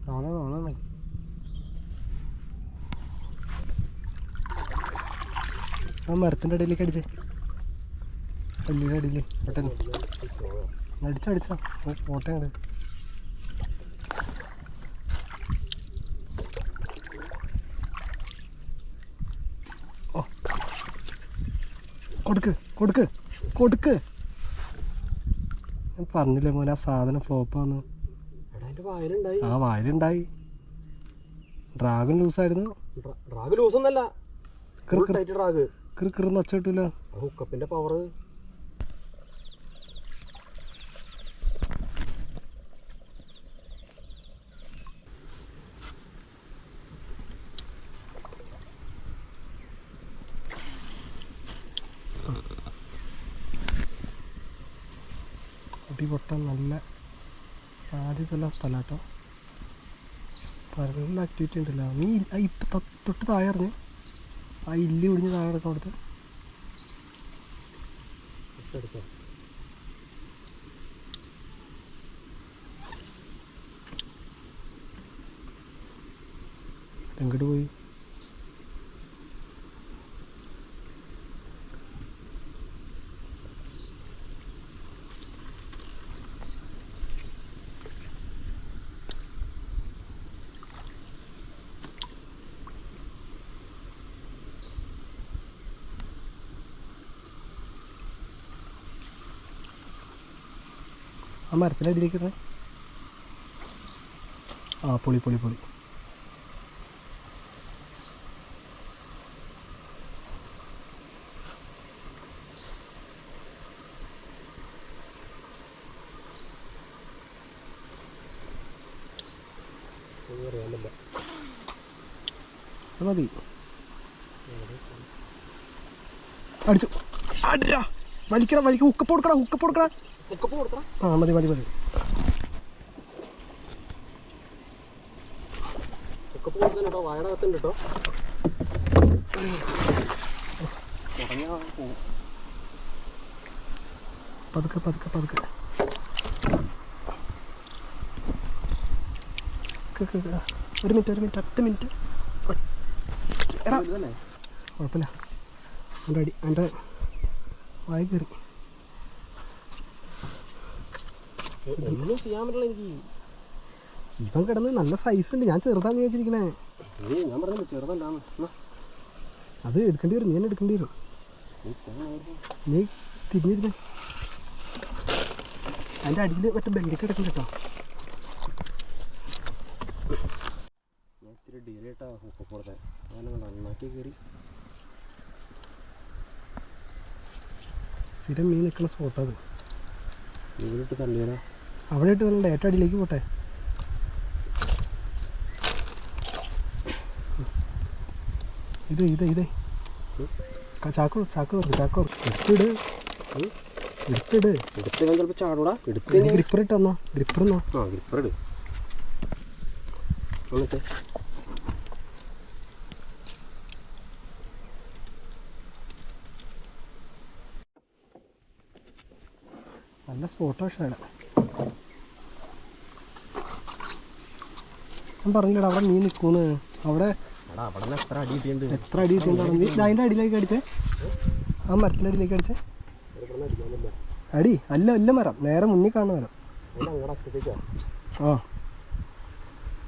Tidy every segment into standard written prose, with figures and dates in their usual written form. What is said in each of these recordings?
കാണാണോ ആ മരത്തിൻ്റെ അടിയിലേക്ക് അടിച്ചേ, കല്ലിൻ്റെ അടിയിൽ പെട്ടെന്ന് അടിച്ചടിച്ചാ പോട്ടെ അങ്ങട്. ഓ കൊടുക്ക് കൊടുക്ക് കൊടുക്ക്. ഞാൻ പറഞ്ഞില്ലേ മോനെ ആ സാധനം ഫ്ലോപ്പാന്ന്. ആ വായിലുണ്ടായി. ഡ്രാഗൺ ലൂസായിരുന്നു. ഡ്രാഗ് ലൂസൊന്നല്ല, ഡ്രാഗ് കിറുന്ന് ഒച്ച കിട്ടൂല. ഹുക്കപ്പിന്റെ പവർ. അടി പൊട്ടാൻ നല്ല സാധ്യതയുള്ള സ്ഥലം കേട്ടോ. നല്ല ആക്ടിവിറ്റി ഉണ്ടല്ലോ. നീ ഇപ്പം തൊട്ട് താഴെ അറിഞ്ഞ് ആ ഇല്ലി ഒടിഞ്ഞ് താഴെ കിടക്കാൻ കൊടുത്ത് എങ്ങോട്ട് പോയി? ആ മരത്തിൻ്റെ അടിയിലേക്ക് ഇടണേ. ആ പൊളി പൊളി പൊളി. മതി അടിച്ചു. അടിരാ വലിക്കണം വലിക്കും. ഉക്കപ്പ് കൊടുക്കണം ഉക്കപ്പ് കൊടുക്കണം. ആ മതി മതി മതി. പതുക്കെ പതുക്കെ പതുക്കെ. ഒരു മിനിറ്റ് 10 മിനിറ്റ്. എടാ കുഴപ്പമില്ല. എൻ്റെ അടി എൻ്റെ വായി കയറി. ഒന്നും ചെയ്യാൻ പറ്റില്ല എനിക്ക്. ഇവൻ കിടന്ന് നല്ല സൈസ് ഉണ്ട്. ഞാൻ ചെറുതാന്ന് ചോദിച്ചിരിക്കണേ. ഞാൻ പറഞ്ഞില്ല ചെറുതല്ലാന്ന്. അത് എടുക്കേണ്ടി വരും. നീ തന്നെ എടുക്കേണ്ടി വരും. നീ തിരിഞ്ഞിരുന്നേ. അതിൻ്റെ അടിയിൽ മറ്റേ ബെല്ലിക്ക് കിടക്കും കേട്ടോ. ഞാൻ ഇത്തിരി ഡീലായിട്ടാ ഹുക്കപ്പുറത്തെ നന്നാക്കി കയറി. സ്ഥിരം മീൻ നിൽക്കുന്ന സ്പോട്ടാ അത്. മീനിട്ട് തള്ളിയാലോ? അവിടെ ഇട്ട് തള്ളണ്ട, ഏറ്റവും അടിയിലേക്ക് പോട്ടെ. ഇതേ ചാക്ക് എടുത്തിട്. ചിലപ്പോൾ ചാടൂടാ. ഗ്രിപ്പർ ഇട്ട് തന്നോ. ഗ്രിപ്പർ എന്നോ? ആ ഗ്രിപ്പർ ഇട്. എന്നിട്ട് നല്ല സ്പോട്ടാ. പക്ഷേ ഞാൻ പറഞ്ഞില്ലടാ അവിടെ മീൻ നിൽക്കൂന്ന്. അവിടെ എത്ര അടി കിട്ടിയിട്ടുണ്ട്. എത്ര അടി കിട്ടിയിട്ടുണ്ടാവും. നീ അതിൻ്റെ അടിയിലേക്ക് അടിച്ചേ. ആ മരത്തിൻ്റെ അടിയിലേക്ക് അടിച്ചേ. അടി അല്ല മരം നേരെ മുന്നിൽ കാണുന്ന മരം. ആ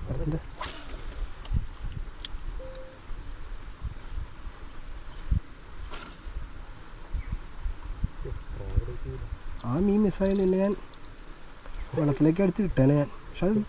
മരത്തിൻ്റെ ആ മീൻ മിസ്സായി നിന്നെ ഞാൻ വെള്ളത്തിലേക്ക് അടിച്ച് ഇട്ടേനെ ഞാൻ. പക്ഷെ അത്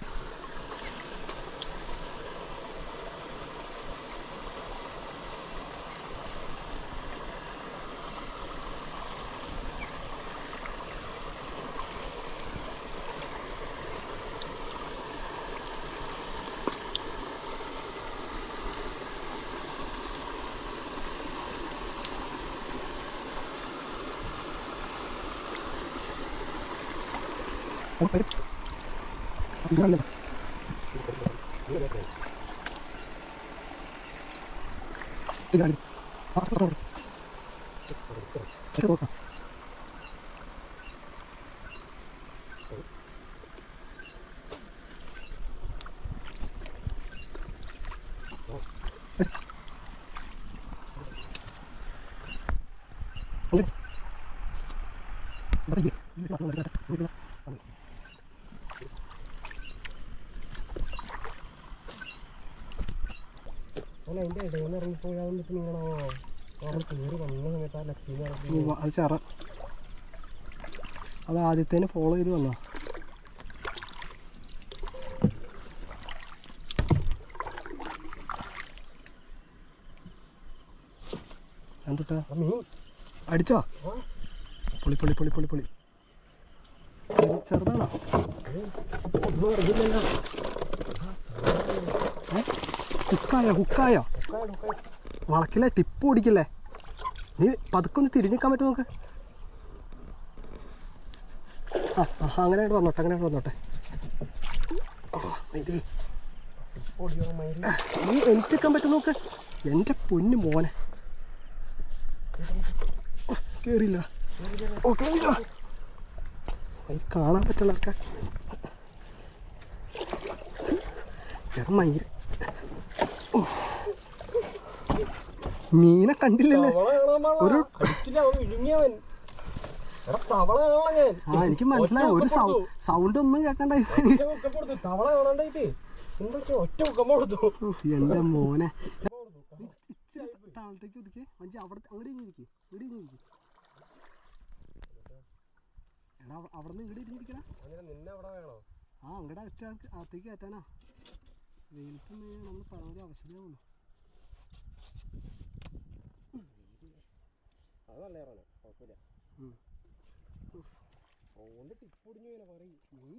അതിൻ്റെ ഇടയിൽ നിന്ന് ഇറങ്ങിപ്പോയാൽ വന്നിട്ട് നിങ്ങളോ അവിടെ കയറി വന്ന സമയത്ത് ആ ലക്ഷ്മി അത് ചറ അത് ആദ്യത്തേന് ഫോളോ ചെയ്ത് വന്നോ. എന്തുട്ടാ അടിച്ചോ? പൊളി പൊളി പൊളി പൊളി പൊളി. ചെറുതാണോ? ഒന്നും അറിയില്ലല്ലോ. ഹുക്കായോ? ഹുക്കായോ? വളക്കില്ലേ? ടിപ്പ് ഓടിക്കില്ലേ? നീ പതുക്കൊന്ന് തിരിഞ്ഞിക്കാൻ പറ്റും നോക്ക്. അങ്ങനെ വന്നോട്ടെ, അങ്ങനെ വന്നോട്ടെ. നീ എനിക്കെക്കാൻ പറ്റും നോക്ക്. എൻ്റെ പൊന്നു മോനെ കേറിയില്ല. ഓ കേറില്ല. കാണാൻ പറ്റില്ല ആൾക്കാർ. ചേട്ടൻ മയില് മീനെ കണ്ടില്ലല്ലേ? ഒരു എനിക്ക് മനസ്സിലായി. ഒരു സൗണ്ട് ഒന്നും കേൾക്കണ്ടായി. എന്റെ മോനെ താഴത്തേക്ക് ഒതുക്കി മഞ്ചി അവിടെ അങ്ങോട്ട് ഇരിക്കും. ഇവിടെ ഇരിക്കും. എടാ അവിടെ നിന്ന് ഇങ്ങോട്ട് ഇരിക്കടാ. ആ അങ്ങടെ അകത്തേക്ക് കയറ്റാനാ. വെയിലത്ത് നമ്മൾ പറഞ്ഞൊരു ആവശ്യമുള്ളൂ. അത് നല്ല കുഴപ്പമില്ല. നീ